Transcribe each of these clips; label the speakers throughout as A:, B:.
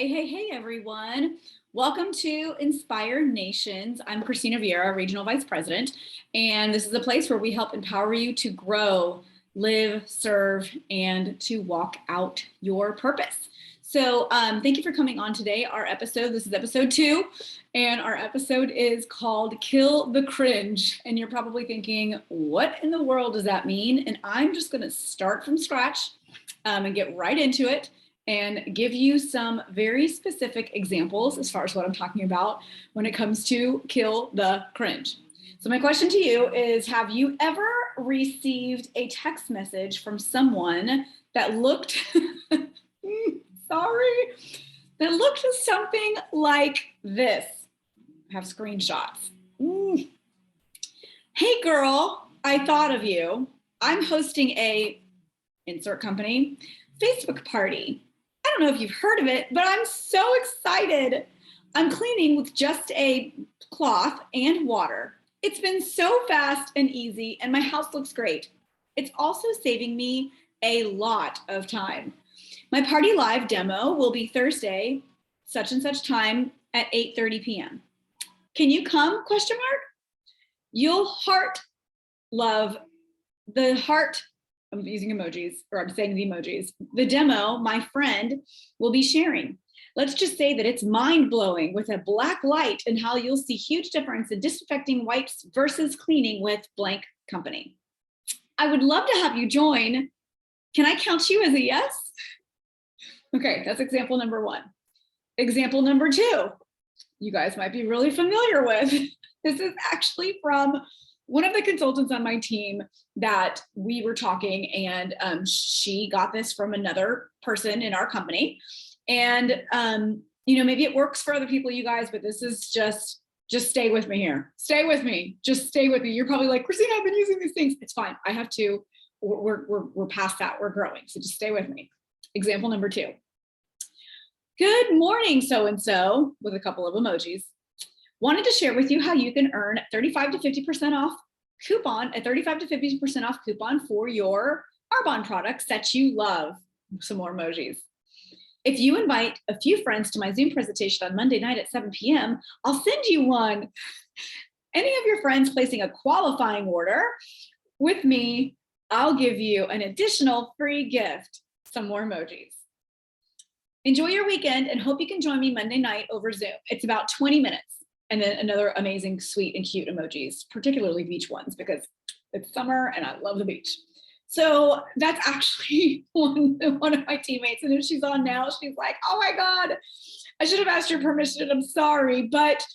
A: Hey, everyone. Welcome to Inspire Nations. I'm Christina Vieira, Regional Vice President, and this is a place where we help empower you to grow, live, serve, and to walk out your purpose. So thank you for coming on today. This is episode 2, and our episode is called Kill the Cringe. And you're probably thinking, what in the world does that mean? And I'm just going to start from scratch and get right into it and give you some very specific examples as far as what I'm talking about when it comes to kill the cringe. So my question to you is, have you ever received a text message from someone that looked, that looked something like this? I have screenshots. Hey girl, I thought of you. I'm hosting a insert company Facebook party. I don't know if you've heard of it, but I'm so excited. I'm cleaning with just a cloth and water. It's been so fast and easy, and my house looks great. It's also saving me a lot of time. My party live demo will be Thursday, such and such time at 8:30 p.m. Can you come? ? You'll love the heart. I'm using emojis, or I'm saying the emojis. The demo my friend will be sharing. Let's just say that it's mind-blowing with a black light and how you'll see huge difference in disinfecting wipes versus cleaning with blank company. I would love to have you join. Can I count you as a yes? Okay, that's example number 1. Example number 2, you guys might be really familiar with. This is actually from one of the consultants on my team that we were talking, and she got this from another person in our company. And, maybe it works for other people, you guys, but this is just stay with me here. Stay with me. Just stay with me. You're probably like, Christina, I've been using these things. It's fine. I have to. We're past that. We're growing. So just stay with me. Example number 2. Good morning, so-and-so, with a couple of emojis. Wanted to share with you how you can earn 35 to 50% off coupon, a 35 to 50% off coupon for your Arbonne products that you love. Some more emojis. If you invite a few friends to my Zoom presentation on Monday night at 7 p.m., I'll send you one. Any of your friends placing a qualifying order with me, I'll give you an additional free gift. Some more emojis. Enjoy your weekend and hope you can join me Monday night over Zoom. It's about 20 minutes. And then another amazing, sweet, and cute emojis, particularly beach ones, because it's summer and I love the beach. So that's actually one of my teammates. And if she's on now, she's like, oh my God, I should have asked your permission. I'm sorry. But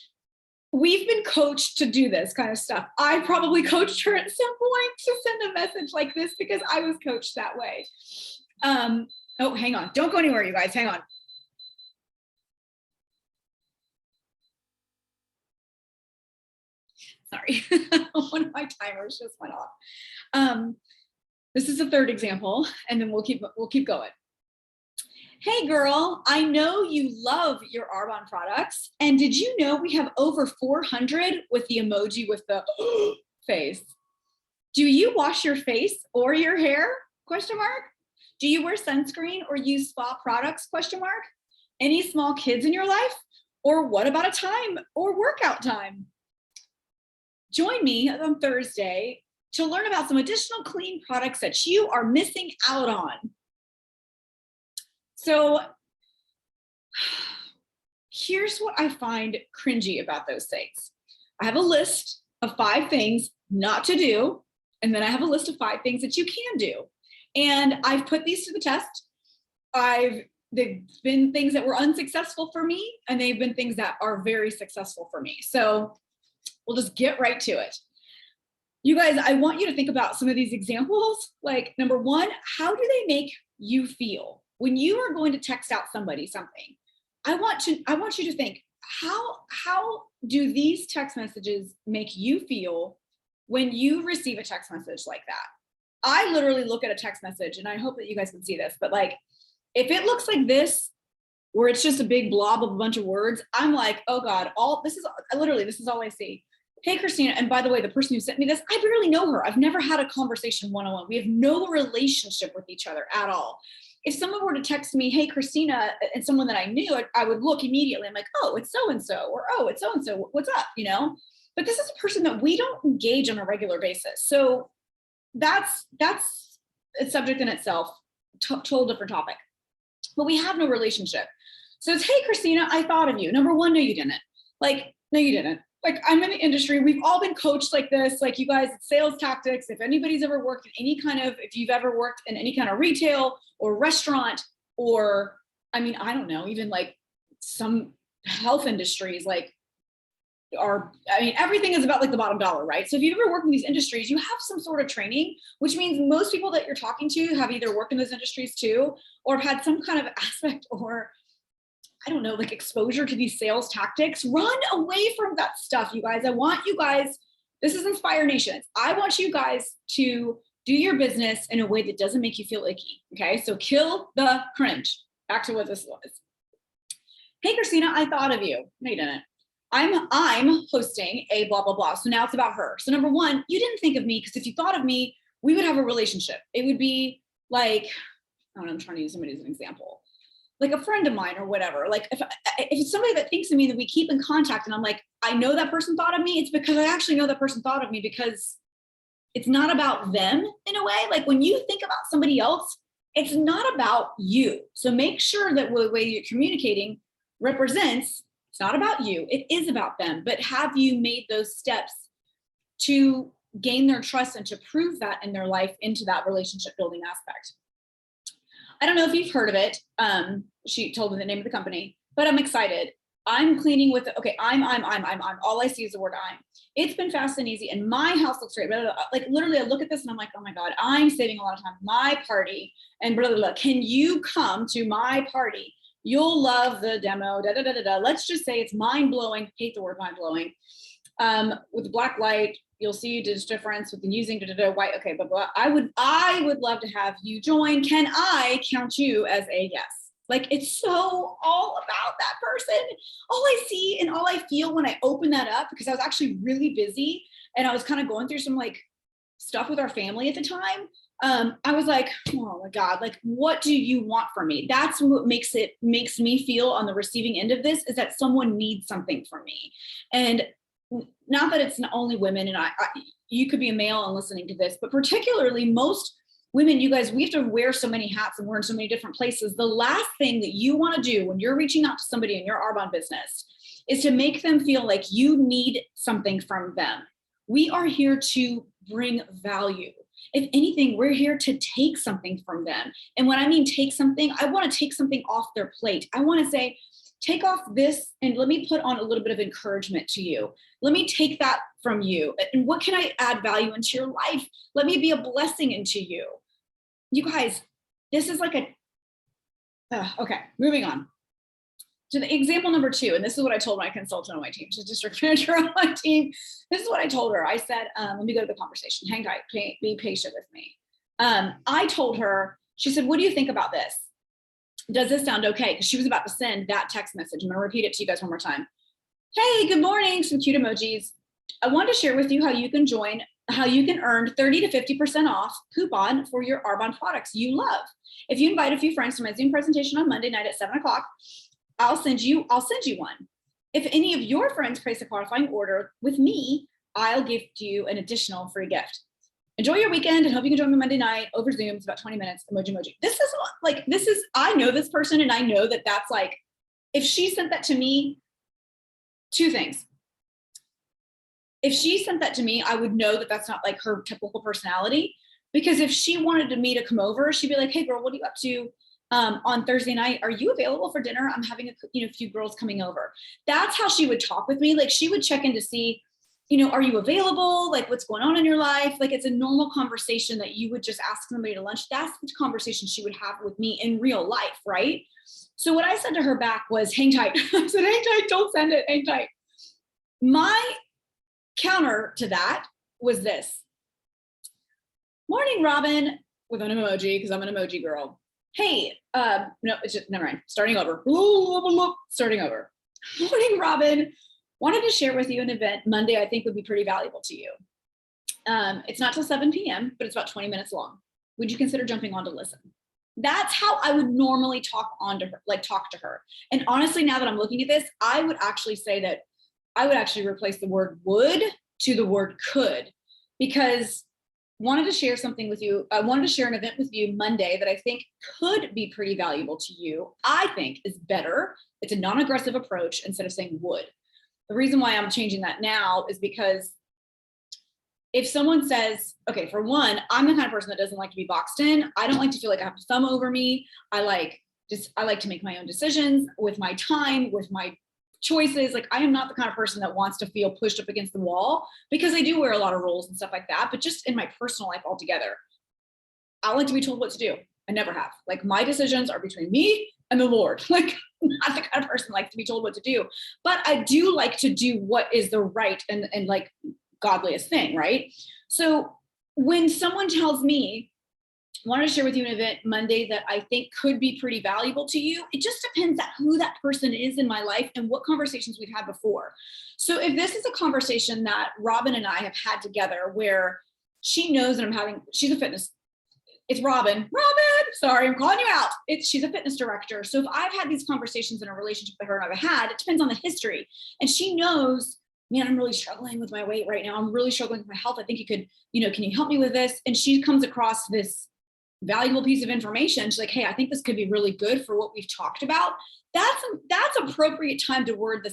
A: we've been coached to do this kind of stuff. I probably coached her at some point to send a message like this because I was coached that way. Oh, hang on. Don't go anywhere, you guys. Hang on. Sorry, one of my timers just went off. This is the 3rd example, and then we'll keep going. Hey girl, I know you love your Arbonne products, and did you know we have over 400 with the emoji with the face? Do you wash your face or your hair? ? Do you wear sunscreen or use spa products ? Any small kids in your life? Or what about a time or workout time? Join me on Thursday to learn about some additional clean products that you are missing out on. So here's what I find cringy about those things. I have a list of 5 things not to do, and then I have a list of 5 things that you can do. And I've put these to the test. They've been things that were unsuccessful for me, and they've been things that are very successful for me. So we'll just get right to it. You guys, I want you to think about some of these examples. Like, number 1, how do they make you feel? When you are going to text out somebody something, I want you to think, how do these text messages make you feel when you receive a text message like that? I literally look at a text message, and I hope that you guys can see this, but like, if it looks like this, where it's just a big blob of a bunch of words, I'm like, oh God, this is all I see. Hey, Christina, and by the way, the person who sent me this, I barely know her. I've never had a conversation one-on-one. We have no relationship with each other at all. if someone were to text me, hey, Christina, and someone that I knew, I would look immediately. I'm like, oh, it's so-and-so, or oh, it's so-and-so, what's up, But this is a person that we don't engage on a regular basis. So that's a subject in itself, total different topic. But we have no relationship. So it's, hey, Christina, I thought of you. Number one, no, you didn't. No, you didn't. I'm in the industry. We've all been coached like this. You guys, it's sales tactics. If anybody's ever worked in if you've ever worked in any kind of retail or restaurant, or, I don't know, even some health industries, everything is about the bottom dollar, right? So if you've ever worked in these industries, you have some sort of training, which means most people that you're talking to have either worked in those industries too, or have had some kind of aspect, or I don't know, exposure to these sales tactics. Run away from that stuff, you guys. I want you guys, this is Inspire Nation. I want you guys to do your business in a way that doesn't make you feel icky, okay? So kill the cringe. Back to what this was. Hey, Christina, I thought of you. No, you didn't. I'm hosting a blah, blah, blah. So now it's about her. So number one, you didn't think of me, because if you thought of me, we would have a relationship. It would be I don't know, I'm trying to use somebody as an example. A friend of mine or whatever. If it's somebody that thinks of me that we keep in contact, and I'm like, I know that person thought of me, it's because I actually know that person thought of me, because it's not about them in a way. When you think about somebody else, it's not about you. So make sure that the way you're communicating represents, it's not about you, it is about them. But have you made those steps to gain their trust and to prove that in their life into that relationship building aspect? I don't know if you've heard of it. She told me the name of the company, but I'm excited. I'm cleaning with, okay, I'm. All I see is the word I'm. It's been fast and easy, and my house looks great. Blah, blah, blah. Literally, I look at this and I'm like, oh my God, I'm saving a lot of time. My party, and blah, blah, blah. Can you come to my party? You'll love the demo, da, da, da, da, da. Let's just say it's mind-blowing. Hate the word mind-blowing. With the black light, you'll see this difference with the using white. Okay, blah, blah. I would love to have you join. Can I count you as a yes? It's so all about that person. All I see and all I feel when I open that up, because I was actually really busy and I was kind of going through some stuff with our family at the time. I was like, oh my God, what do you want from me? That's what makes me feel on the receiving end of this, is that someone needs something from me. And not that it's only women, and you could be a male and listening to this, but particularly most women, you guys, we have to wear so many hats and we're in so many different places. The last thing that you want to do when you're reaching out to somebody in your Arbonne business is to make them feel like you need something from them. We are here to bring value. If anything, we're here to take something from them. And when I mean take something, I want to take something off their plate. I want to say, take off this and let me put on a little bit of encouragement to you. Let me take that from you. And what can I add value into your life? Let me be a blessing into you. You guys, this is okay, moving on to the example number 2. And this is what I told my consultant on my team. She's district manager on my team. This is what I told her. I said, let me go to the conversation. Hang tight, be patient with me. I told her, she said, what do you think about this? Does this sound okay? Because she was about to send that text message. I'm going to repeat it to you guys one more time. Hey, good morning. Some cute emojis. I want to share with you how you can earn 30 to 50% off coupon for your Arbonne products you love. If you invite a few friends to my Zoom presentation on Monday night at 7 o'clock, I'll send you one. If any of your friends place a qualifying order with me, I'll give you an additional free gift. Enjoy your weekend and hope you can join me Monday night over Zoom. It's about 20 minutes, emoji. This is, I know this person, and I know that that's if she sent that to me, 2 things. If she sent that to me, I would know that that's not her typical personality, because if she wanted me to come over, she'd be like, hey girl, what are you up to on Thursday night? Are you available for dinner? I'm having a few girls coming over. That's how she would talk with me. She would check in to see, are you available? What's going on in your life? It's a normal conversation that you would just ask somebody to lunch. That's the conversation she would have with me in real life, right? So what I said to her back was, hang tight. I said, hang tight, don't send it, hang tight. My counter to that was this. Morning, Robin, with an emoji, because I'm an emoji girl. Hey, no, it's just, never mind, starting over. Starting over. Morning, Robin. Wanted to share with you an event Monday I think would be pretty valuable to you. It's not till 7 p.m., but it's about 20 minutes long. Would you consider jumping on to listen? That's how I would normally talk to her. And honestly, now that I'm looking at this, I would actually say that I would actually replace the word would to the word could, because wanted to share something with you. I wanted to share an event with you Monday that I think could be pretty valuable to you. I think is better. It's a non-aggressive approach instead of saying would. The reason why I'm changing that now is because if someone says, okay, for one, I'm the kind of person that doesn't like to be boxed in. I don't like to feel like I have a thumb over me. I like to make my own decisions with my time, with my choices. Like, I am not the kind of person that wants to feel pushed up against the wall, because I do wear a lot of rules and stuff like that. But just in my personal life altogether, I like to be told what to do. I never have. Like, my decisions are between me and the Lord. Like, I'm not the kind of person that likes to be told what to do. But I do like to do what is the right and like godliest thing, right? So when someone tells me, I wanted to share with you an event Monday that I think could be pretty valuable to you, it just depends on who that person is in my life and what conversations we've had before. So if this is a conversation that Robin and I have had together where she knows that she's a fitness, it's Robin, sorry, I'm calling you out. She's a fitness director. So if I've had these conversations in a relationship with her and I've had, it depends on the history. And she knows, man, I'm really struggling with my weight right now. I'm really struggling with my health. I think you could, can you help me with this? And she comes across this valuable piece of information. She's like, hey, I think this could be really good for what we've talked about. That's appropriate time to word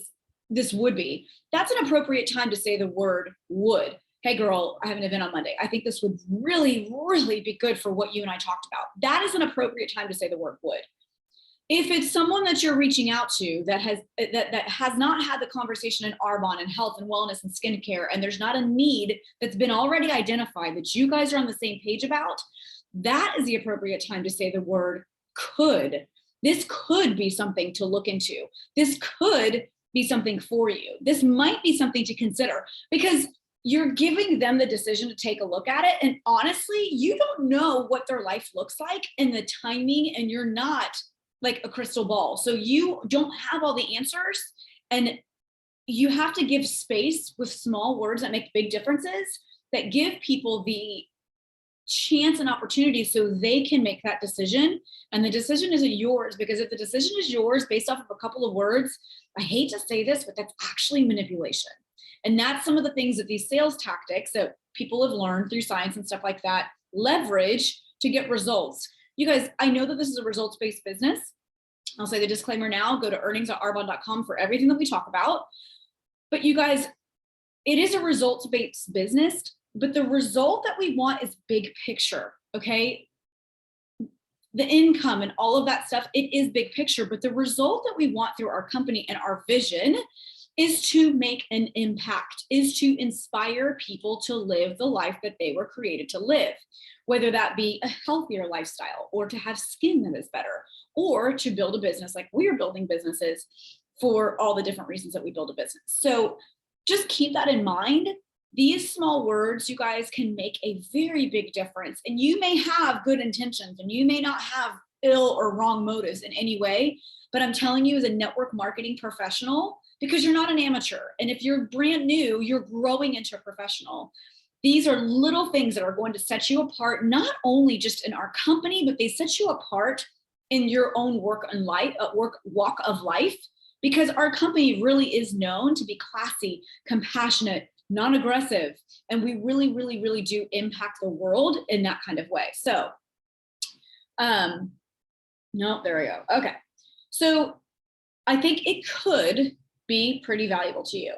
A: this would be. That's an appropriate time to say the word would. Hey girl, I have an event on Monday. I think this would really, really be good for what you and I talked about. That is an appropriate time to say the word would. If it's someone that you're reaching out to that has not had the conversation in Arbonne and health and wellness and skincare, and there's not a need that's been already identified that you guys are on the same page about, that is the appropriate time to say the word could. This could be something to look into. This could be something for you. This might be something to consider, because you're giving them the decision to take a look at it. And honestly, you don't know what their life looks like and the timing, and you're not like a crystal ball. So you don't have all the answers, and you have to give space with small words that make big differences, that give people the chance and opportunity so they can make that decision. And the decision isn't yours, because if the decision is yours based off of a couple of words, I hate to say this, but that's actually manipulation. And that's some of the things that these sales tactics that people have learned through science and stuff like that leverage to get results. You guys, I know that this is a results-based business. I'll say the disclaimer now, go to earnings.arbonne.com for everything that we talk about. But you guys, it is a results-based business, but the result that we want is big picture, okay? The income and all of that stuff, it is big picture, but the result that we want through our company and our vision is to make an impact, is to inspire people to live the life that they were created to live, whether that be a healthier lifestyle, or to have skin that is better, or to build a business like we're building businesses for all the different reasons that we build a business. So just keep that in mind. These small words, you guys, can make a very big difference. And you may have good intentions and you may not have ill or wrong motives in any way, but I'm telling you, as a network marketing professional, because you're not an amateur, and if you're brand new, you're growing into a professional. These are little things that are going to set you apart, not only just in our company, but they set you apart in your own walk of life, because our company really is known to be classy, compassionate, non-aggressive, and we really, really, really do impact the world in that kind of way. So, no, there we go. Okay. So I think it could be pretty valuable to you.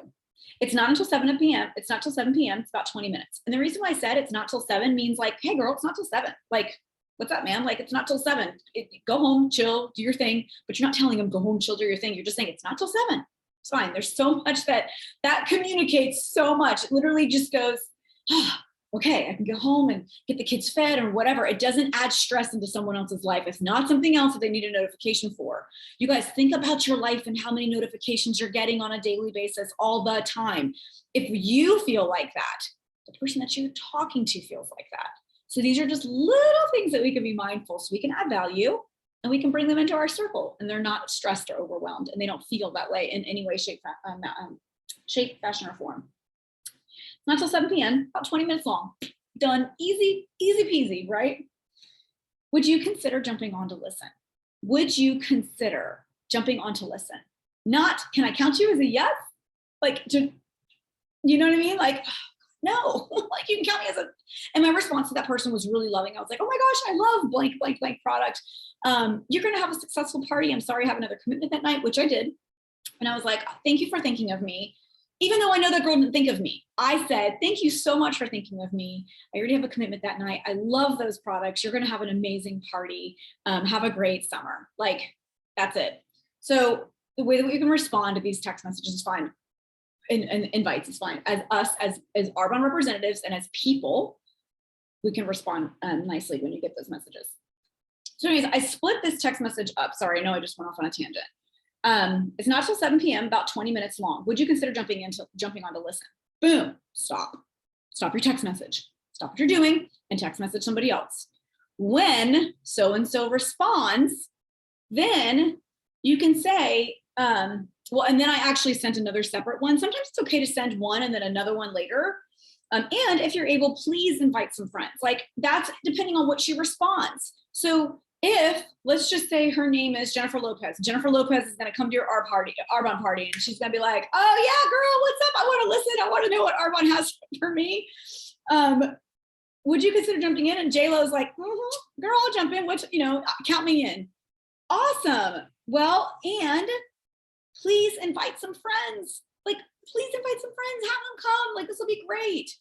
A: It's not until 7 p.m. It's not till 7 p.m. It's about 20 minutes. And the reason why I said it's not till 7 means like, hey girl, it's not till 7. Like, what's up, man? Like, it's not till 7. Go home, chill, do your thing. But you're not telling them go home, chill, do your thing. You're just saying it's not till 7. It's fine. There's so much that communicates so much. It literally just goes, okay, I can go home and get the kids fed or whatever. It doesn't add stress into someone else's life. It's not something else that they need a notification for. You guys, think about your life and how many notifications you're getting on a daily basis all the time. If you feel like that, the person that you're talking to feels like that. So these are just little things that we can be mindful, so we can add value and we can bring them into our circle, and they're not stressed or overwhelmed, and they don't feel that way in any way, shape, fashion, or form. Not till 7 p.m., about 20 minutes long. Done, easy, easy peasy, right? Would you consider jumping on to listen? Would you consider jumping on to listen? Not, can I count you as a yes? Like, you know what I mean? Like, no, like you can count me as a, and my response to that person was really loving. I was like, oh my gosh, I love blank, blank, blank product. You're going to have a successful party. I'm sorry I have another commitment that night, which I did. And I was like, thank you for thinking of me. Even though I know that girl didn't think of me, I said, thank you so much for thinking of me. I already have a commitment that night. I love those products. You're going to have an amazing party. Have a great summer. Like, that's it. So the way that we can respond to these text messages is fine. And invites is fine. As us, as Arbonne representatives and as people, we can respond nicely when you get those messages. So anyways, I split this text message up. Sorry, I know I just went off on a tangent. It's not till 7 p.m., about 20 minutes long. Would you consider jumping on to listen? Boom, stop your text message. Stop what you're doing and text message somebody else. When so-and-so responds, then you can say, well, and then I actually sent another separate one. Sometimes it's okay to send one and then another one later. And if you're able, please invite some friends. Like, that's depending on what she responds. So if, let's just say her name is Jennifer Lopez. Jennifer Lopez is going to come to your Arbonne party, and she's going to be like, oh yeah, girl, what's up? I want to listen. I want to know what Arbonne has for me. Would you consider jumping in? And J-Lo's like, girl, I'll jump in. Count me in. Awesome. Well, and please invite some friends. Like, please invite some friends. Have them come. Like, this will be great.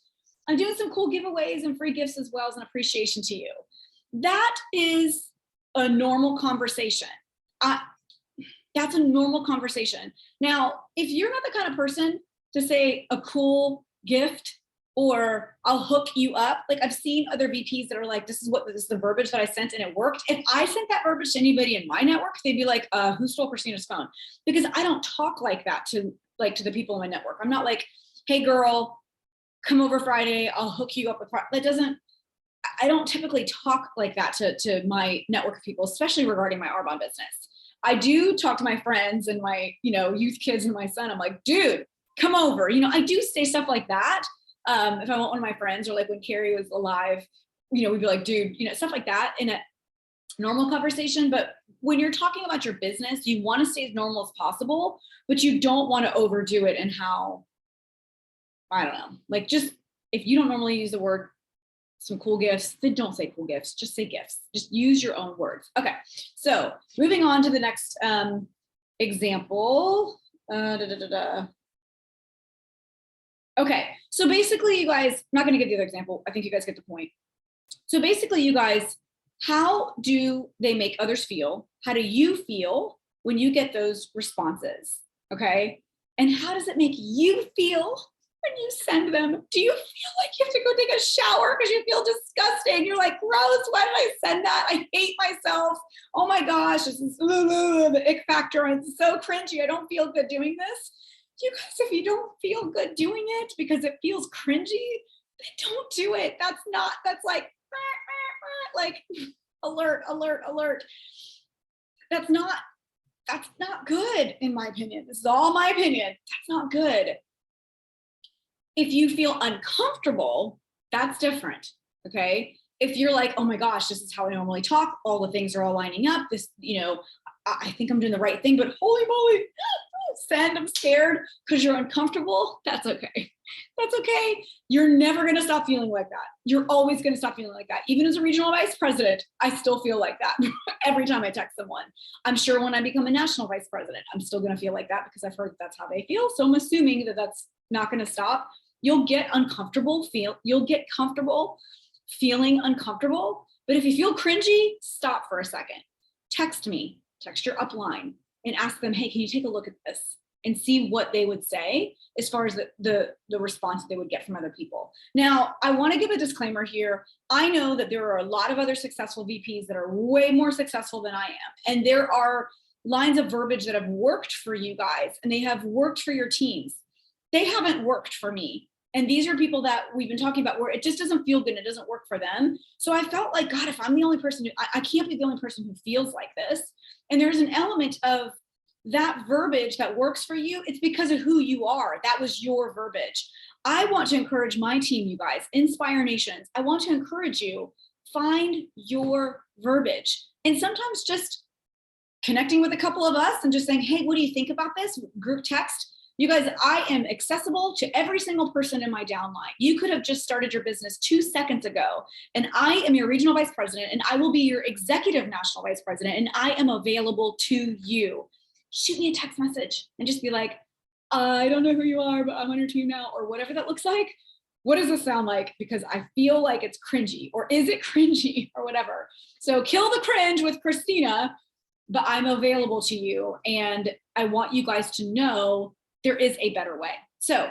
A: I'm doing some cool giveaways and free gifts as well as an appreciation to you. That is a normal conversation. That's a normal conversation. Now, if you're not the kind of person to say a cool gift or I'll hook you up, like I've seen other VPs that are like, this is the verbiage that I sent and it worked. If I sent that verbiage to anybody in my network, they'd be like, who stole Christina's phone? Because I don't talk like that to the people in my network. I'm not like, hey girl, come over Friday, I'll hook you up with, I don't typically talk like that to my network of people, especially regarding my Arbonne business. I do talk to my friends and my, youth kids and my son. I'm like, dude, come over. I do say stuff like that. If I want one of my friends, or like when Carrie was alive, we'd be like, dude, stuff like that in a normal conversation. But when you're talking about your business, you want to stay as normal as possible, but you don't want to overdo it. And how, I don't know, like, just, if you don't normally use the word some cool gifts, then don't say cool gifts, just say gifts. Just use your own words. Okay, so moving on to the next example. Okay, so basically you guys, I'm not gonna give the other example. I think you guys get the point. So basically you guys, how do they make others feel? How do you feel when you get those responses? Okay, and how does it make you feel when you send them? Do you feel like you have to go take a shower because you feel disgusting? You're like, gross, why did I send that? I hate myself. Oh my gosh, this is the ick factor. It's so cringy. I don't feel good doing this. You guys, if you don't feel good doing it because it feels cringy, then don't do it. That's like alert, alert, alert. That's not good, in my opinion. This is all my opinion. That's not good. If you feel uncomfortable, that's different, okay? If you're like, oh my gosh, this is how I normally talk, all the things are all lining up, this, I think I'm doing the right thing, but holy moly, send, I'm scared, because you're uncomfortable, that's okay. That's okay. You're never gonna stop feeling like that. You're always gonna stop feeling like that. Even as a regional vice president, I still feel like that every time I text someone. I'm sure when I become a national vice president, I'm still gonna feel like that because I've heard that's how they feel. So I'm assuming that that's not gonna stop. You'll get uncomfortable, you'll get comfortable feeling uncomfortable. But if you feel cringy, stop for a second. Text me, text your upline and ask them, hey, can you take a look at this and see what they would say as far as the response they would get from other people. Now, I want to give a disclaimer here. I know that there are a lot of other successful VPs that are way more successful than I am. And there are lines of verbiage that have worked for you guys and they have worked for your teams. They haven't worked for me. And these are people that we've been talking about where it just doesn't feel good. It doesn't work for them. So I felt like, God, if I'm the only person, I can't be the only person who feels like this. And there's an element of that verbiage that works for you. It's because of who you are. That was your verbiage. I want to encourage my team, you guys, Inspire Nations. I want to encourage you. Find your verbiage. And sometimes just connecting with a couple of us and just saying, hey, what do you think about this? Group text. You guys, I am accessible to every single person in my downline. You could have just started your business 2 seconds ago, and I am your regional vice president, and I will be your executive national vice president, and I am available to you. Shoot me a text message and just be like, I don't know who you are, but I'm on your team now, or whatever that looks like. What does this sound like? Because I feel like it's cringy, or is it cringy, or whatever. So kill the cringe with Christina, but I'm available to you. And I want you guys to know there is a better way. So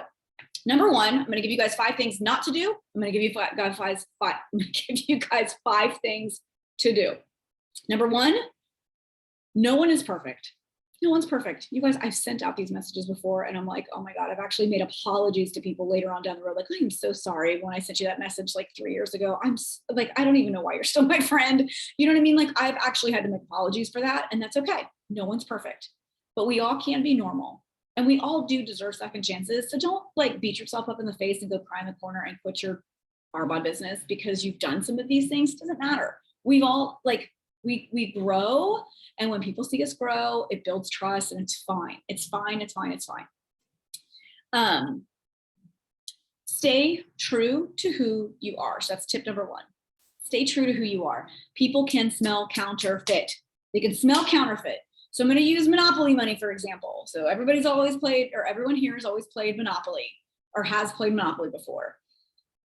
A: number one, I'm going to give you guys 5 things not to do. I'm going to give you guys 5 things to do. Number one, no one is perfect. No one's perfect. You guys, I've sent out these messages before and I'm like, oh my God, I've actually made apologies to people later on down the road. Like, I'm so sorry when I sent you that message like 3 years ago. I'm like, I don't even know why you're still my friend. You know what I mean? Like, I've actually had to make apologies for that, and that's okay. No one's perfect, but we all can be normal. And we all do deserve second chances. So don't like beat yourself up in the face and go cry in the corner and quit your barbod business because you've done some of these things. It doesn't matter. We've all like, we grow. And when people see us grow, it builds trust, and it's fine. It's fine. It's fine. It's fine. Stay true to who you are. So that's tip number 1. Stay true to who you are. People can smell counterfeit. They can smell counterfeit. So I'm going to use Monopoly money, for example. So everybody's always played, or everyone here has always played Monopoly or has played Monopoly before.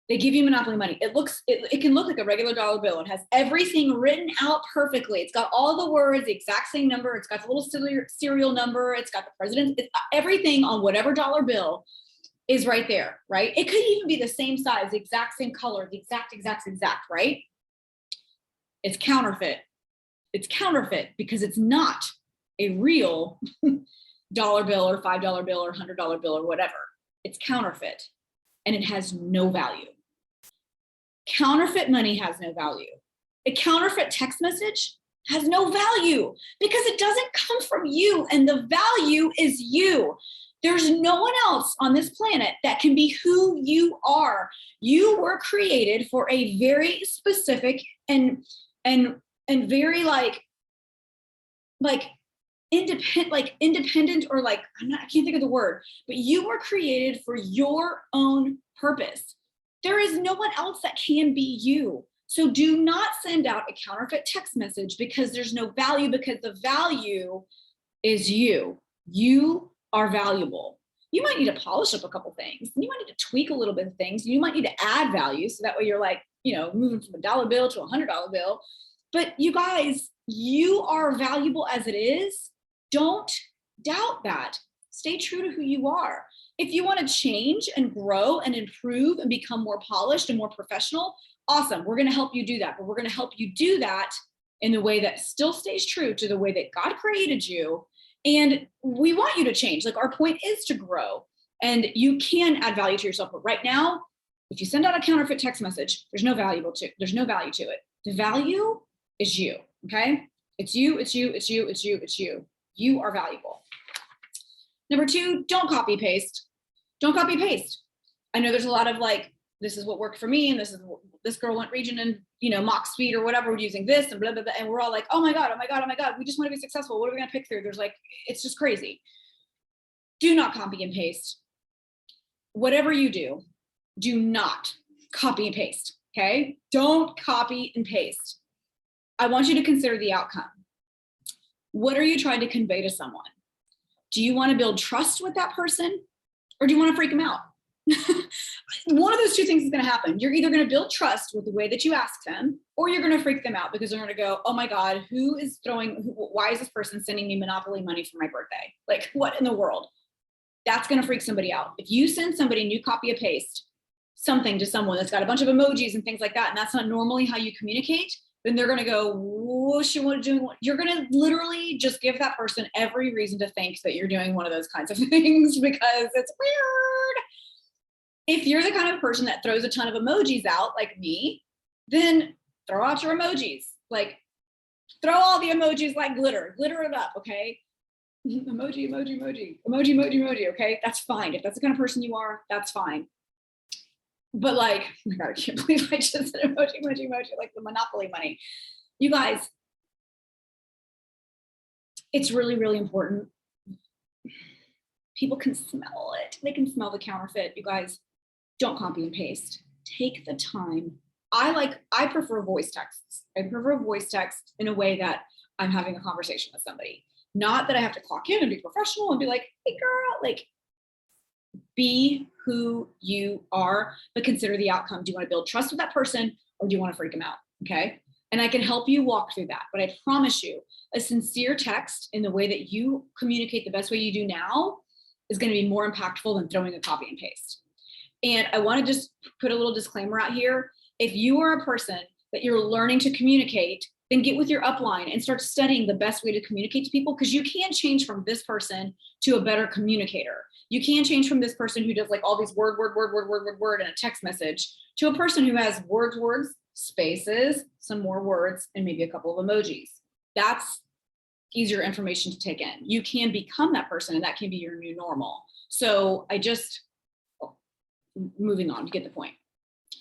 A: They give you Monopoly money. It can look like a regular dollar bill. It has everything written out perfectly. It's got all the words, the exact same number. It's got the little serial number. It's got the president. Everything on whatever dollar bill is right there, right? It could even be the same size, the exact same color, the exact, right? It's counterfeit. It's counterfeit because it's not a real dollar bill or $5 bill or $100 bill or whatever. It's counterfeit, and it has no value. Counterfeit money has no value. A counterfeit text message has no value because it doesn't come from you, and the value is you. There's no one else on this planet that can be who you are. You were created for a very specific and very like independent, or like, I can't think of the word, but you were created for your own purpose. There is no one else that can be you. So do not send out a counterfeit text message because there's no value, because the value is you. You are valuable. You might need to polish up a couple things. You might need to tweak a little bit of things. You might need to add value. So that way you're like, moving from a dollar bill to $100 bill. But you guys, you are valuable as it is. Don't doubt that. Stay true to who you are. If you want to change and grow and improve and become more polished and more professional, awesome. We're going to help you do that. But we're going to help you do that in the way that still stays true to the way that God created you. And we want you to change. Like, our point is to grow, and you can add value to yourself. But right now, if you send out a counterfeit text message, there's no value to it. The value is you. Okay. It's you. You are valuable. Number 2, don't copy paste. Don't copy paste. I know there's a lot of like, this is what worked for me, and this girl went region and mock speed or whatever, we're using this and blah, blah, blah. And we're all like, oh my God. We just want to be successful. What are we going to pick through? There's like, it's just crazy. Do not copy and paste. Whatever you do, do not copy and paste. Okay. Don't copy and paste. I want you to consider the outcome. What are you trying to convey to someone? Do you want to build trust with that person, or do you want to freak them out? One of those two things is going to happen. You're either going to build trust with the way that you ask them, or you're going to freak them out because they're going to go, oh my God, why is this person sending me Monopoly money for my birthday? Like, what in the world? That's going to freak somebody out. If you send somebody and you copy and paste something to someone that's got a bunch of emojis and things like that, and that's not normally how you communicate, then they're going to go, whoosh, you're going to literally just give that person every reason to think that you're doing one of those kinds of things because it's weird. If you're the kind of person that throws a ton of emojis out like me, then throw out your emojis. Like, throw all the emojis like glitter it up, okay? Emoji, okay? That's fine. If that's the kind of person you are, that's fine. But like, oh my God, I can't believe I just said emoji, like the Monopoly money. You guys, it's really, really important. People can smell it. They can smell the counterfeit. You guys, don't copy and paste. Take the time. I prefer voice texts. I prefer voice text in a way that I'm having a conversation with somebody. Not that I have to clock in and be professional and be like, hey girl, like be who you are, but consider the outcome. Do you want to build trust with that person or do you want to freak them out? Okay. And I can help you walk through that. But I promise you, a sincere text in the way that you communicate the best way you do now is going to be more impactful than throwing a copy and paste. And I want to just put a little disclaimer out here. If you are a person that you're learning to communicate, then get with your upline and start studying the best way to communicate to people, because you can't change from this person to a better communicator. You can't change from this person who does like all these word in a text message to a person who has words, spaces, some more words, and maybe a couple of emojis. That's easier information to take in. You can become that person and that can be your new normal. So moving on, you get the point.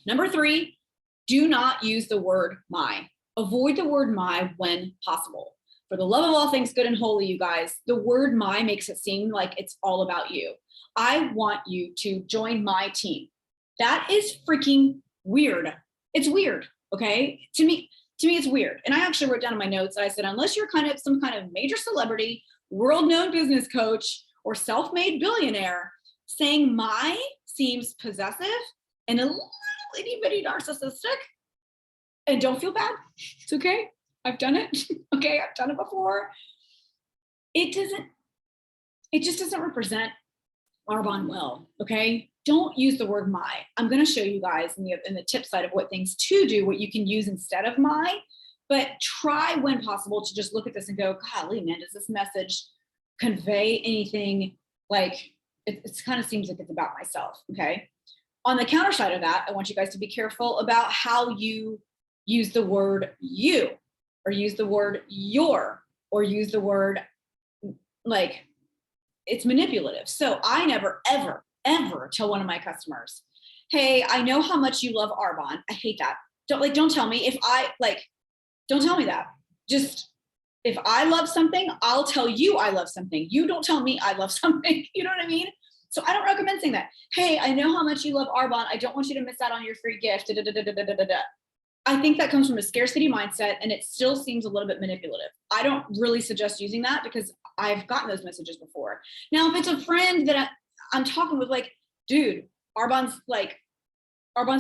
A: Number 3, do not use the word my. Avoid the word my when possible. For the love of all things good and holy, you guys, the word my makes it seem like it's all about you. I want you to join my team. That is freaking weird. It's weird, okay? To me, it's weird. And I actually wrote down in my notes, I said, unless you're kind of some kind of major celebrity, world-known business coach, or self-made billionaire, saying my seems possessive and a little itty-bitty narcissistic. And don't feel bad. It's okay. I've done it. Okay, I've done it before. It just doesn't represent Arbonne well, okay? Don't use the word my. I'm gonna show you guys in the tip side of what things to do, what you can use instead of my, but try when possible to just look at this and go, golly, man, does this message convey anything? Like, it kind of seems like it's about myself, okay? On the counter side of that, I want you guys to be careful about how you use the word you, or use the word your, or use the word like, it's manipulative. So I never, ever, ever tell one of my customers, hey, I know how much you love Arbonne. I hate that. Don't tell me don't tell me that. Just, if I love something, I'll tell you I love something. You don't tell me I love something. You know what I mean? So I don't recommend saying that. Hey, I know how much you love Arbonne. I don't want you to miss out on your free gift. I think that comes from a scarcity mindset, and it still seems a little bit manipulative. I don't really suggest using that because I've gotten those messages before. Now, if it's a friend that I'm talking with, like, dude, Arbonne's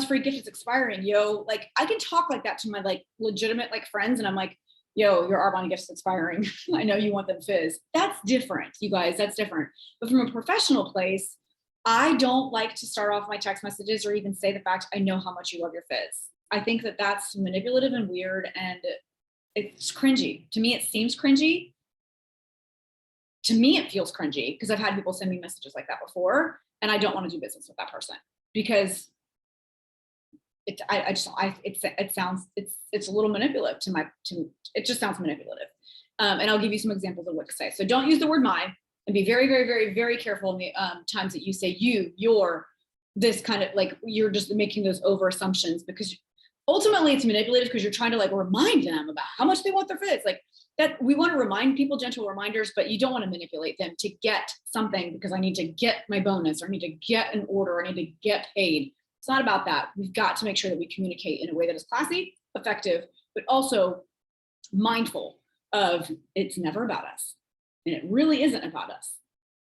A: free gift is expiring, yo. Like, I can talk like that to my like legitimate like friends, and I'm like, yo, your Arbonne gift's expiring. I know you want them fizz. That's different, you guys. That's different. But from a professional place, I don't like to start off my text messages or even say the fact, I know how much you love your fizz. I think that that's manipulative and weird, and it's cringy. To me, it seems cringy. To me, it feels cringy because I've had people send me messages like that before, and I don't want to do business with that person because it's a little manipulative it just sounds manipulative. And I'll give you some examples of what to say. So don't use the word my, and be very, very, very, very careful in the times that you say you, your, this kind of like, you're just making those over assumptions, because ultimately it's manipulative because you're trying to like remind them about how much they want their fits. Like that, we want to remind people, gentle reminders, but you don't want to manipulate them to get something because I need to get my bonus, or I need to get an order, or I need to get paid. It's not about that. We've got to make sure that we communicate in a way that is classy, effective, but also mindful of it's never about us. And it really isn't about us.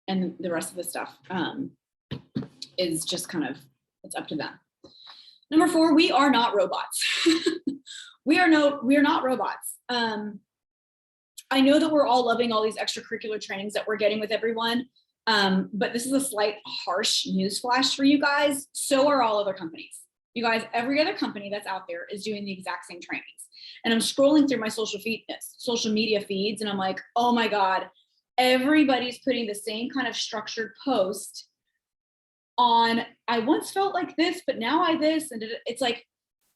A: And the rest of the stuff is just kind of, it's up to them. Number 4, we are not robots. we are not robots. I know that we're all loving all these extracurricular trainings that we're getting with everyone, but this is a slight harsh newsflash for you guys. So are all other companies. You guys, every other company that's out there is doing the exact same trainings. And I'm scrolling through my social media feeds, and I'm like, oh my God, everybody's putting the same kind of structured post on, I once felt like this, but now I this, and it's like,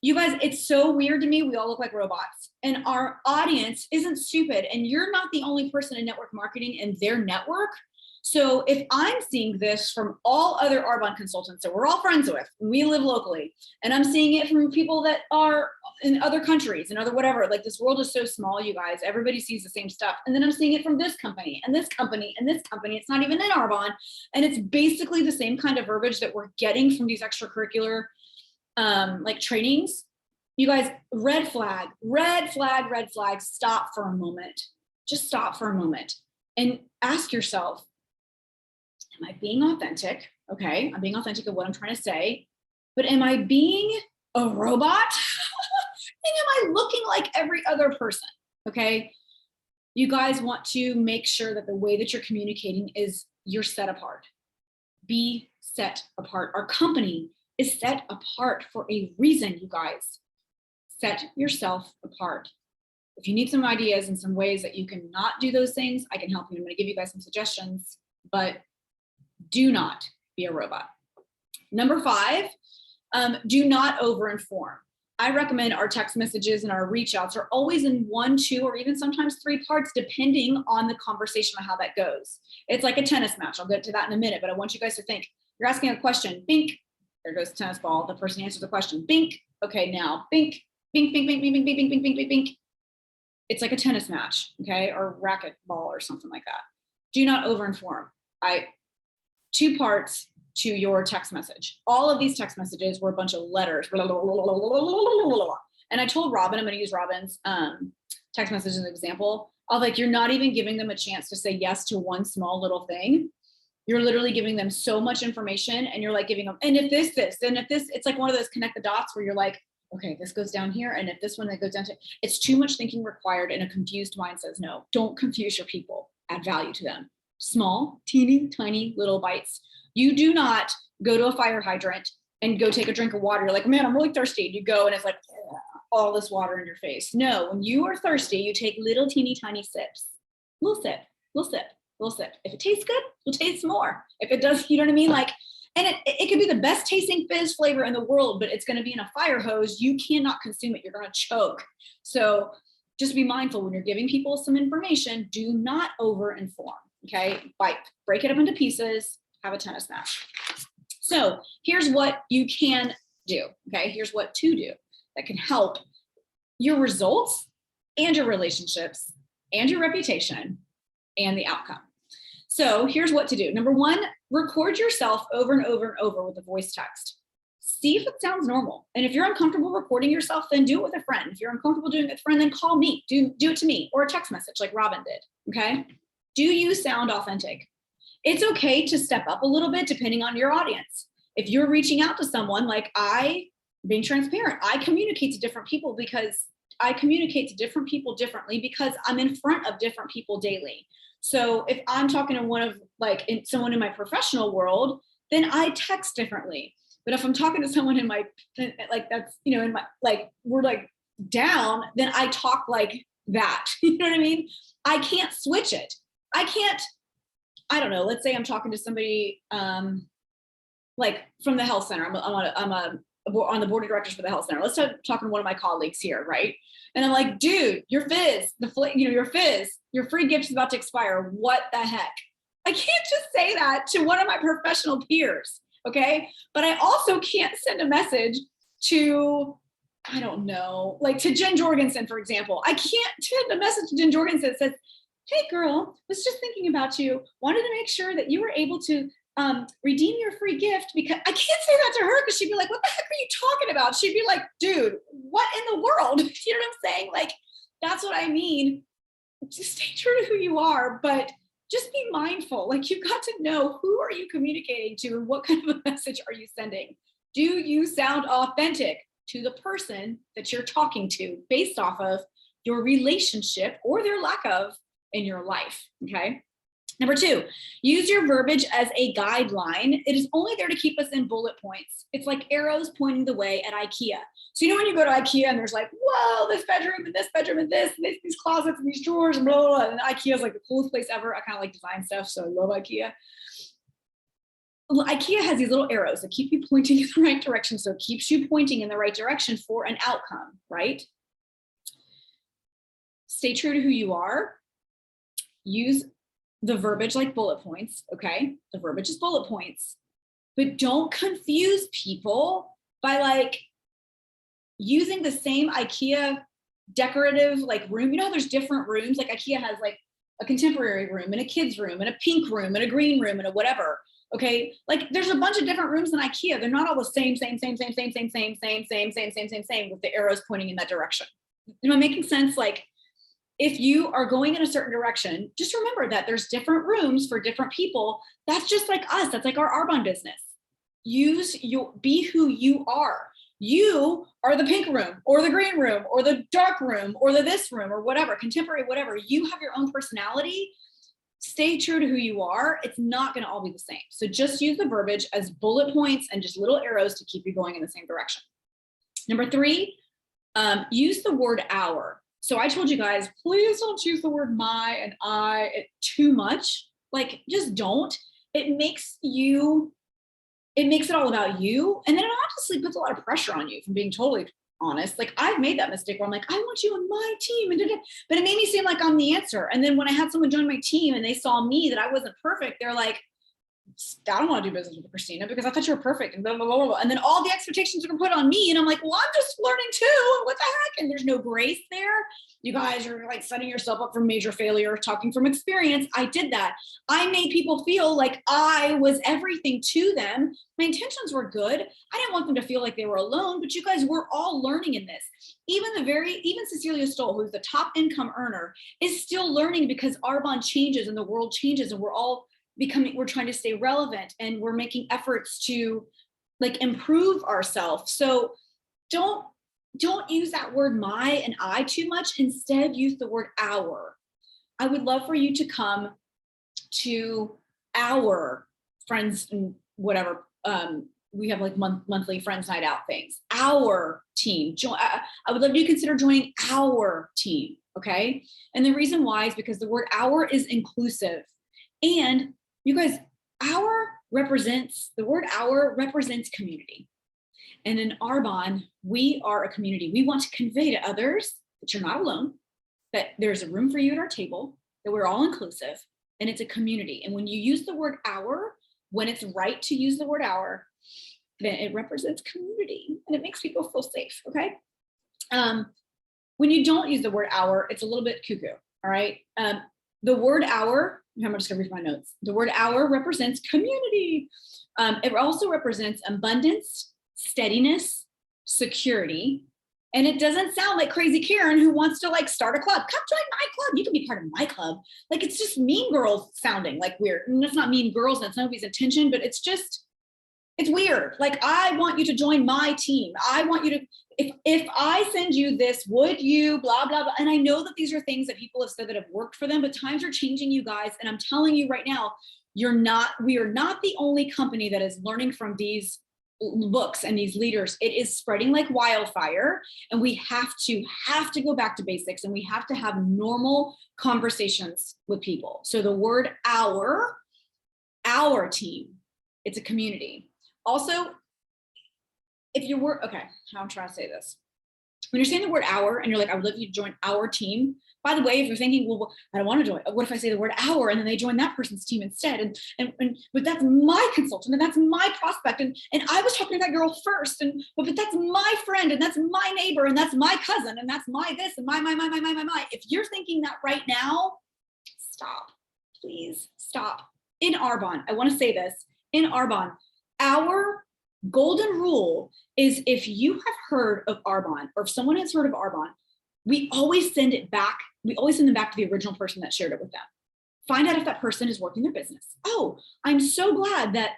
A: you guys, it's so weird to me. We all look like robots, and our audience isn't stupid, and you're not the only person in network marketing in their network. So if I'm seeing this from all other Arbonne consultants that we're all friends with, we live locally, and I'm seeing it from people that are in other countries and other whatever, like this world is so small, you guys, everybody sees the same stuff. And then I'm seeing it from this company and this company and this company. It's not even in Arbonne. And it's basically the same kind of verbiage that we're getting from these extracurricular like trainings. You guys, red flag, red flag, red flag. Stop for a moment. Just stop for a moment and ask yourself, am I being authentic? Okay, I'm being authentic of what I'm trying to say, but am I being a robot? And am I looking like every other person? Okay, you guys want to make sure that the way that you're communicating is you're set apart. Be set apart. Our company is set apart for a reason, you guys. Set yourself apart. If you need some ideas and some ways that you can not do those things, I can help you. I'm going to give you guys some suggestions, but do not be a robot. Number 5, do not overinform. I recommend our text messages and our reach outs are always in 1, 2, or even sometimes 3 parts, depending on the conversation and how that goes. It's like a tennis match. I'll get to that in a minute, but I want you guys to think. You're asking a question, bink, there goes the tennis ball. The person answers the question, bink. Okay, now bink, bink, bink, bink, bink, bink, bink, bink, bink, bink, bink. It's like a tennis match, okay, or racquetball or something like that. Do not overinform. 2 parts to your text message. All of these text messages were a bunch of letters. And I told Robin, I'm going to use Robin's text message as an example of like, you're not even giving them a chance to say yes to one small little thing. You're literally giving them so much information, and you're like giving them, and if this, and if this, it's like one of those connect the dots where you're like, okay, this goes down here, and if this one that goes down to, it's too much thinking required, and a confused mind says no. Don't confuse your people. Add value to them. Small, teeny, tiny little bites. You do not go to a fire hydrant and go take a drink of water. You're like, man, I'm really thirsty. You go and it's like all this water in your face. No, when you are thirsty, you take little teeny tiny sips. Little sip, little sip, little sip. If it tastes good, you'll taste more. If it does, you know what I mean? Like, and it could be the best tasting fizz flavor in the world, but it's going to be in a fire hose. You cannot consume it. You're going to choke. So just be mindful when you're giving people some information. Do not over-inform. Okay, bite, break it up into pieces, have a tennis match. So here's what you can do. Okay, here's what to do that can help your results and your relationships and your reputation and the outcome. So here's what to do. Number 1, record yourself over and over and over with a voice text. See if it sounds normal. And if you're uncomfortable recording yourself, then do it with a friend. If you're uncomfortable doing it with a friend, then call me. Do it to me, or a text message like Robin did. Okay. Do you sound authentic? It's okay to step up a little bit depending on your audience. If you're reaching out to someone, like being transparent, I communicate to different people because I communicate to different people differently because I'm in front of different people daily. So if I'm talking to someone in my professional world, then I text differently. But if I'm talking to someone in my, like that's, you know, in my, like, we're like down, then I talk like that. You know what I mean? I can't switch it. I don't know, let's say I'm talking to somebody like from the health center. I'm on the board of directors for the health center. Let's start talking to one of my colleagues here, right? And I'm like, dude, your fizz, your fizz, your free gift is about to expire. What the heck? I can't just say that to one of my professional peers, okay? But I also can't send a message to, I don't know, like to Jen Jorgensen, for example. I can't send a message to Jen Jorgensen that says, hey girl, was just thinking about you. Wanted to make sure that you were able to redeem your free gift, because I can't say that to her because she'd be like, what the heck are you talking about? She'd be like, dude, what in the world? You know what I'm saying? Like, that's what I mean. Just stay true to who you are, but just be mindful. Like, you've got to know, who are you communicating to and what kind of a message are you sending? Do you sound authentic to the person that you're talking to based off of your relationship or their lack of in your life, okay? Number 2, use your verbiage as a guideline. It is only there to keep us in bullet points. It's like arrows pointing the way at IKEA. So you know when you go to IKEA and there's like, whoa, this bedroom and this bedroom and this, and these closets and these drawers and blah, blah, blah. And IKEA is like the coolest place ever. I kind of like design stuff, so I love IKEA. Well, IKEA has these little arrows that keep you pointing in the right direction. So it keeps you pointing in the right direction for an outcome, right? Stay true to who you are. Use the verbiage like bullet points, okay? The verbiage is bullet points, but don't confuse people by like using the same IKEA decorative like room. You know how there's different rooms? Like IKEA has like a contemporary room and a kid's room and a pink room and a green room and a whatever. Okay. Like there's a bunch of different rooms in IKEA. They're not all the same, with the arrows pointing in that direction. Am I making sense? Like if you are going in a certain direction, just remember that there's different rooms for different people. That's just like us. That's like our Arbonne business. Be who you are. You are the pink room or the green room or the dark room or the this room or whatever, contemporary, whatever. You have your own personality. Stay true to who you are. It's not going to all be the same. So just use the verbiage as bullet points and just little arrows to keep you going in the same direction. Number 3, use the word our. So I told you guys, please don't use the word my and I too much. Like just don't. It makes it all about you. And then it honestly puts a lot of pressure on you, from being totally honest. Like I've made that mistake where I'm like, I want you on my team. But it made me seem like I'm the answer. And then when I had someone join my team and they saw me, that I wasn't perfect, they're like, I don't want to do business with Christina because I thought you were perfect and blah, blah, blah, blah. And then all the expectations are put on me. And I'm like, well, I'm just learning too. What the heck? And there's no grace there. You guys are like setting yourself up for major failure, talking from experience. I did that. I made people feel like I was everything to them. My intentions were good. I didn't want them to feel like they were alone, but you guys were all learning in this. Even Cecilia Stoll, who's the top income earner, is still learning because Arbonne changes and the world changes and we're trying to stay relevant and we're making efforts to like improve ourselves. So don't use that word my and I too much. Instead, use the word our. I would love for you to come to our friends and whatever. We have like monthly friends night out things. Our team. I would love you to consider joining our team. Okay. And the reason why is because the word our is inclusive. And you guys, the word our represents community. And in Arbonne, we are a community. We want to convey to others that you're not alone, that there's a room for you at our table, that we're all inclusive, and it's a community. And when you use the word our, when it's right to use the word our, then it represents community and it makes people feel safe, okay? When you don't use the word our, it's a little bit cuckoo, all right? The word our, I'm just gonna read my notes. The word our represents community. It also represents abundance, steadiness, security. And it doesn't sound like crazy Karen who wants to like start a club. Come join my club. You can be part of my club. Like it's just Mean Girls sounding like weird. And it's not Mean Girls, that's nobody's intention, but it's weird. Like I want you to join my team. I want you to, if I send you this, would you blah, blah, blah. And I know that these are things that people have said that have worked for them, but times are changing, you guys. And I'm telling you right now, we are not the only company that is learning from these books and these leaders. It is spreading like wildfire, and we have to go back to basics, and we have to have normal conversations with people. So the word our team, it's a community. Also, if you were, okay, how I'm trying to say this. When you're saying the word our and you're like, I would love you to join our team. By the way, if you're thinking, well, I don't want to join, what if I say the word our and then they join that person's team instead? But that's my consultant and that's my prospect. And I was talking to that girl first, but that's my friend and that's my neighbor and that's my cousin and that's my this and my. If you're thinking that right now, stop, please stop. In Arbonne, I want to say this, in Arbonne, our golden rule is if you have heard of Arbonne or if someone has heard of Arbonne, we always send them back to the original person that shared it with them. Find out if that person is working their business. Oh, I'm so glad that,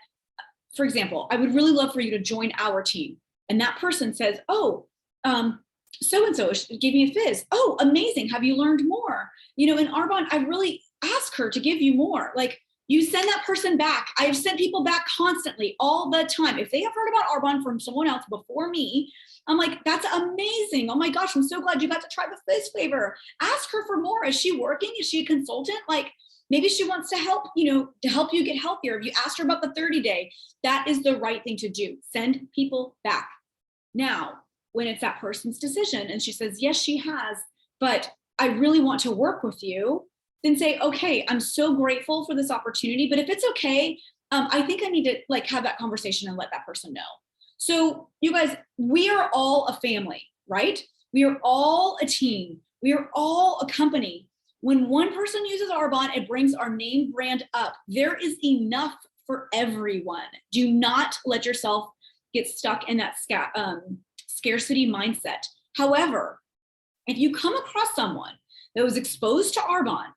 A: for example, I would really love for you to join our team. And that person says, oh, so-and-so gave me a fizz. Oh, amazing. Have you learned more? You know, in Arbonne, I really ask her to give you more. Like, you send that person back. I have sent people back constantly, all the time. If they have heard about Arbonne from someone else before me, I'm like, that's amazing. Oh my gosh, I'm so glad you got to try the fizz flavor. Ask her for more. Is she working? Is she a consultant? Like, maybe she wants to help, to help you get healthier. If you asked her about the 30-day, that is the right thing to do. Send people back. Now, when it's that person's decision and she says, yes, she has, but I really want to work with you, then say, okay, I'm so grateful for this opportunity, but if it's okay, I think I need to like have that conversation and let that person know. So you guys, we are all a family, right? We are all a team. We are all a company. When one person uses Arbonne, it brings our name brand up. There is enough for everyone. Do not let yourself get stuck in that scarcity mindset. However, if you come across someone that was exposed to Arbonne,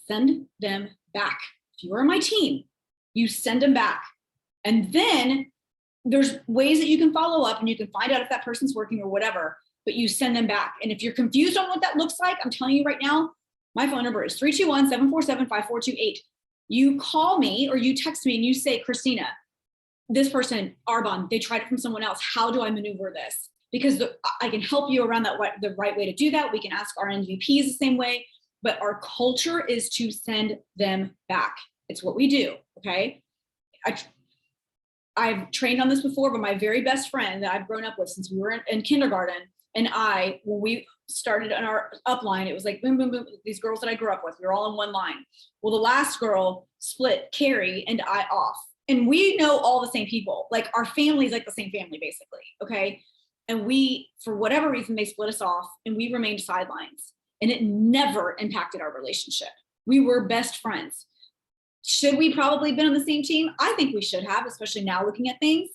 A: send them back. If you are my team, you send them back. And then there's ways that you can follow up and you can find out if that person's working or whatever, but you send them back. And if you're confused on what that looks like, I'm telling you right now, my phone number is 321-747-5428. You call me or you text me and you say, Christina, this person, Arbonne, they tried it from someone else. How do I maneuver this? Because I can help you around that, the right way to do that. We can ask our NVPs the same way, but our culture is to send them back. It's what we do, okay? I've trained on this before, but my very best friend that I've grown up with since we were in kindergarten, and when we started on our upline, it was like boom, boom, boom, these girls that I grew up with, we were all in one line. Well, the last girl split Carrie and I off. And we know all the same people. Like our family's like the same family, basically, okay? And we, for whatever reason, they split us off and we remained sidelines. And it never impacted our relationship. We were best friends. Should we probably been on the same team? I think we should have, especially now looking at things.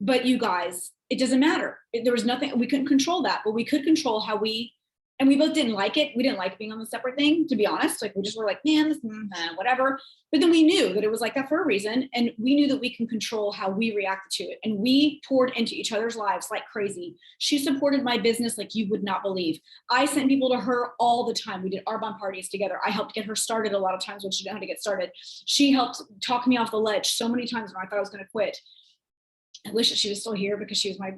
A: But you guys, it doesn't matter. There was nothing, we couldn't control that, but we could control how and we both didn't like it. We didn't like being on the separate thing, to be honest. Like we just were like, man, this, whatever. But then we knew that it was like that for a reason. And we knew that we can control how we reacted to it. And we poured into each other's lives like crazy. She supported my business like you would not believe. I sent people to her all the time. We did Arbonne parties together. I helped get her started a lot of times when she didn't know how to get started. She helped talk me off the ledge so many times when I thought I was going to quit. I wish that she was still here because she was my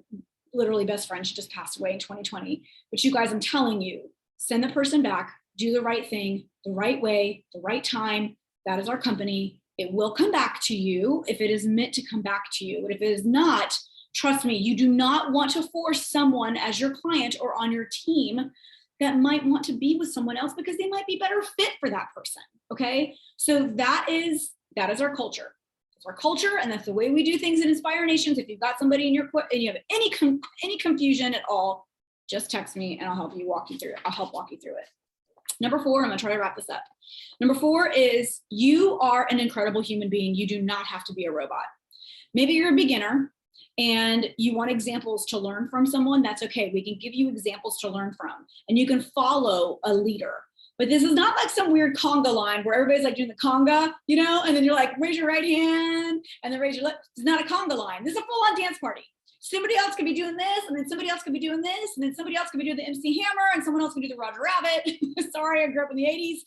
A: literally best friend. She just passed away in 2020. But you guys, I'm telling you, send the person back, do the right thing, the right way, the right time. That is our company. It will come back to you if it is meant to come back to you. But if it is not, trust me, you do not want to force someone as your client or on your team that might want to be with someone else because they might be better fit for that person. Okay. So that is our culture. Our culture, and that's the way we do things in Inspire Nations. If you've got somebody in your and you have any confusion at all, just text me and I'll help walk you through it. I'll help walk you through it. Number 4, I'm gonna try to wrap this up. Number 4 is you are an incredible human being. You do not have to be a robot. Maybe you're a beginner and you want examples to learn from someone. That's okay. We can give you examples to learn from, and you can follow a leader. But this is not like some weird conga line where everybody's like doing the conga, you know, and then you're like, raise your right hand and then raise your left. It's not a conga line. This is a full-on dance party. Somebody else could be doing this, and then somebody else could be doing this, and then somebody else could be doing the MC Hammer, and someone else could do the Roger Rabbit. Sorry, I grew up in the 80s.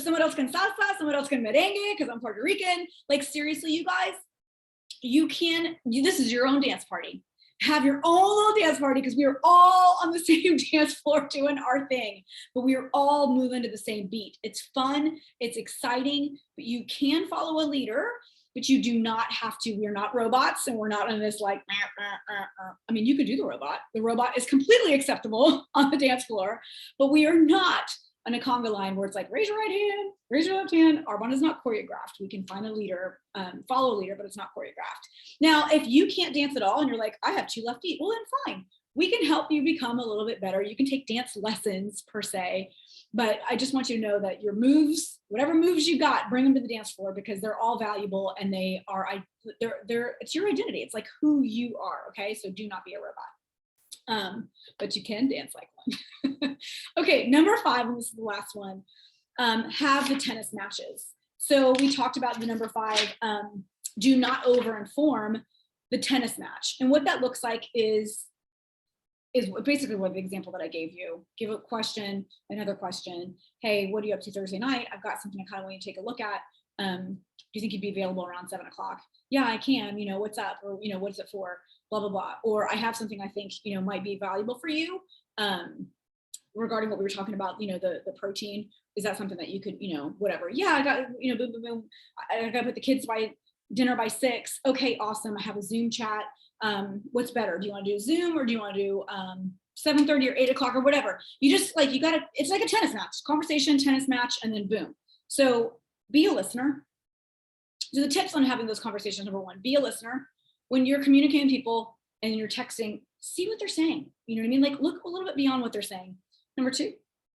A: Someone else can salsa, someone else can merengue because I'm Puerto Rican. Like seriously, you guys, this is your own dance party. Have your own little dance party because we are all on the same dance floor doing our thing, but we are all moving to the same beat. It's fun, it's exciting, but you can follow a leader, but you do not have to. We're not robots and we're not in this like, I mean, you could do the robot. The robot is completely acceptable on the dance floor, but we are not on a conga line where it's like, raise your right hand, raise your left hand. Arbonne is not choreographed. We can find a leader, follow a leader, but it's not choreographed. Now, if you can't dance at all and you're like, I have 2 left feet, well then fine. We can help you become a little bit better. You can take dance lessons per se, but I just want you to know that your moves, whatever moves you got, bring them to the dance floor because they're all valuable and it's your identity. It's like who you are, okay? So do not be a robot. But you can dance like one. Okay, number 5, and this is the last one, have the tennis matches. So we talked about the number 5, do not over-inform the tennis match. And what that looks like is basically what the example that I gave you. Give a question, another question. Hey, what are you up to Thursday night? I've got something I kind of want you to take a look at. Do you think you'd be available around 7 o'clock? Yeah, I can, you know, what's up? Or, you know, what is it for? Blah, blah, blah. Or I have something I think, you know, might be valuable for you regarding what we were talking about, you know, the protein. Is that something that you could, you know, whatever. Yeah, I got, you know, boom, boom, boom. I got to put the kids by dinner by 6. Okay, awesome. I have a Zoom chat. What's better? Do you want to do Zoom or do you want to do 7:30 or 8 o'clock or whatever. You just like, you gotta, it's like a tennis match, conversation, tennis match, and then boom. So be a listener. So the tips on having those conversations, number one, be a listener. When you're communicating with people and you're texting, see what they're saying. You know what I mean? Like look a little bit beyond what they're saying. Number two,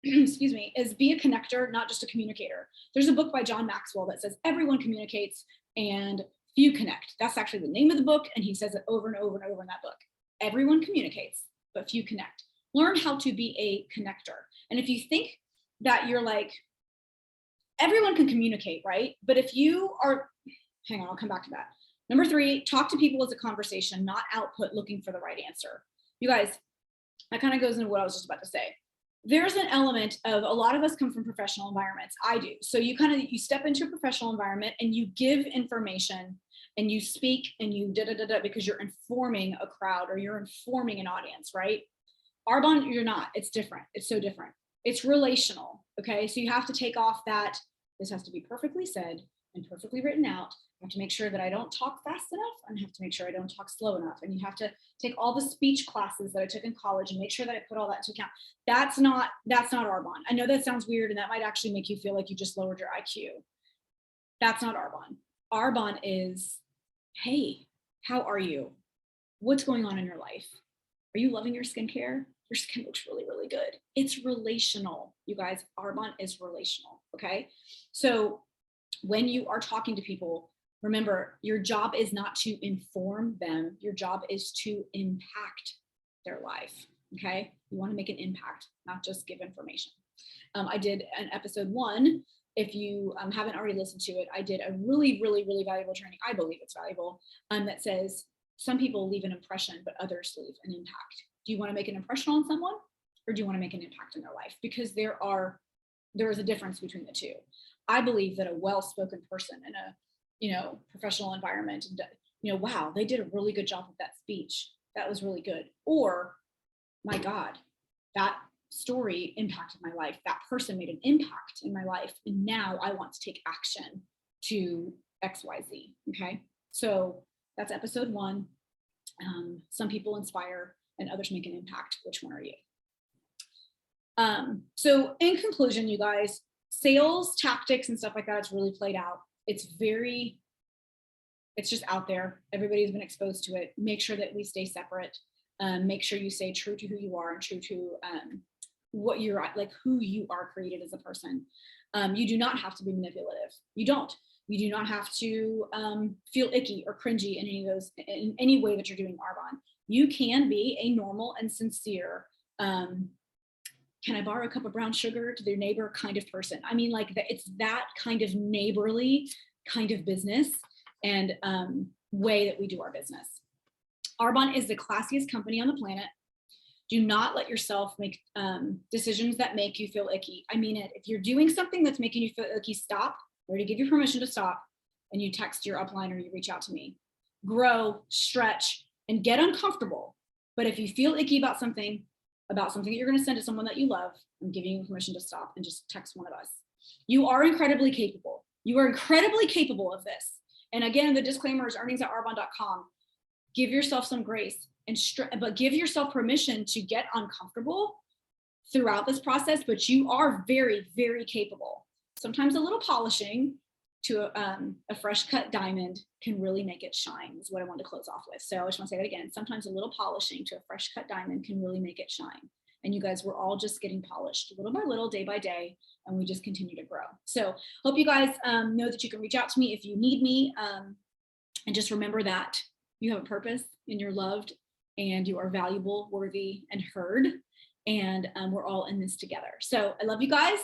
A: excuse me, is be a connector, not just a communicator. There's a book by John Maxwell that says everyone communicates and few connect. That's actually the name of the book. And he says it over and over and over in that book. Everyone communicates, but few connect. Learn how to be a connector. And if you think that you're like, everyone can communicate, right? But if you are, hang on, I'll come back to that. Number three, talk to people as a conversation, not output looking for the right answer. You guys, that kind of goes into what I was just about to say. There's an element of, a lot of us come from professional environments. I do. So you you step into a professional environment and you give information and you speak and you because you're informing a crowd or you're informing an audience, right? Arbonne, you're not. It's different. It's so different. It's relational. Okay. So you have to take off that this has to be perfectly said and perfectly written out. I have to make sure that I don't talk fast enough, and I have to make sure I don't talk slow enough. And you have to take all the speech classes that I took in college and make sure that I put all that into account. That's not Arbonne. I know that sounds weird, and that might actually make you feel like you just lowered your IQ. That's not Arbonne. Arbonne is, hey, how are you? What's going on in your life? Are you loving your skincare? Your skin looks really, really good. It's relational, you guys. Arbonne is relational, okay? So when you are talking to people, remember, your job is not to inform them. Your job is to impact their life, okay? You want to make an impact, not just give information. I did an episode 1. If you haven't already listened to it, I did a really, really, really valuable training. I believe it's valuable, that says some people leave an impression, but others leave an impact. Do you want to make an impression on someone, or do you want to make an impact in their life? Because there is a difference between the two. I believe that a well-spoken person in a professional environment, wow, they did a really good job with that speech. That was really good. Or, my God, that story impacted my life. That person made an impact in my life, and now I want to take action to XYZ. Okay, so that's episode 1. Some people inspire and others make an impact. Which one are you? So in conclusion, you guys, sales tactics and stuff like that, it's really played out. It's just out there. Everybody's been exposed to it. Make sure that we stay separate. Make sure you stay true to who you are and true to what you're like, who you are created as a person. You do not have to be manipulative. You don't. You do not have to feel icky or cringy in any way that you're doing Arbonne. You can be a normal and sincere, can I borrow a cup of brown sugar to their neighbor kind of person. I mean, like it's that kind of neighborly kind of business and way that we do our business. Arbonne is the classiest company on the planet. Do not let yourself make decisions that make you feel icky. I mean it. If you're doing something that's making you feel icky, stop. I already give you permission to stop, and you text your upline or you reach out to me. Grow, stretch, and get uncomfortable. But if you feel icky about something that you're going to send to someone that you love, I'm giving you permission to stop and just text one of us. You are incredibly capable. You are incredibly capable of this. And again, the disclaimer is earnings@arbonne.com. Give yourself some grace, but give yourself permission to get uncomfortable throughout this process, but you are very, very capable. Sometimes a little polishing to a fresh cut diamond can really make it shine, is what I want to close off with. So I just want to say that again. Sometimes a little polishing to a fresh cut diamond can really make it shine. And you guys, we're all just getting polished little by little, day by day, and we just continue to grow. So hope you guys know that you can reach out to me if you need me. And just remember that you have a purpose and you're loved and you are valuable, worthy, and heard. And we're all in this together. So I love you guys.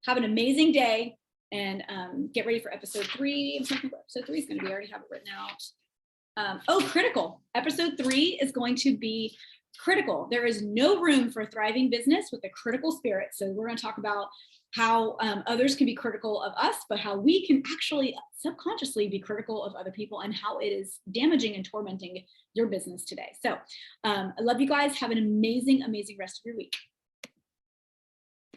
A: Have an amazing day, and get ready for episode 3. I'm thinking what episode 3 is going to be. I already have it written out. Critical. Episode 3 is going to be critical. There is no room for a thriving business with a critical spirit. So we're going to talk about how others can be critical of us, but how we can actually subconsciously be critical of other people and how it is damaging and tormenting your business today. So I love you guys. Have an amazing, amazing rest of your week.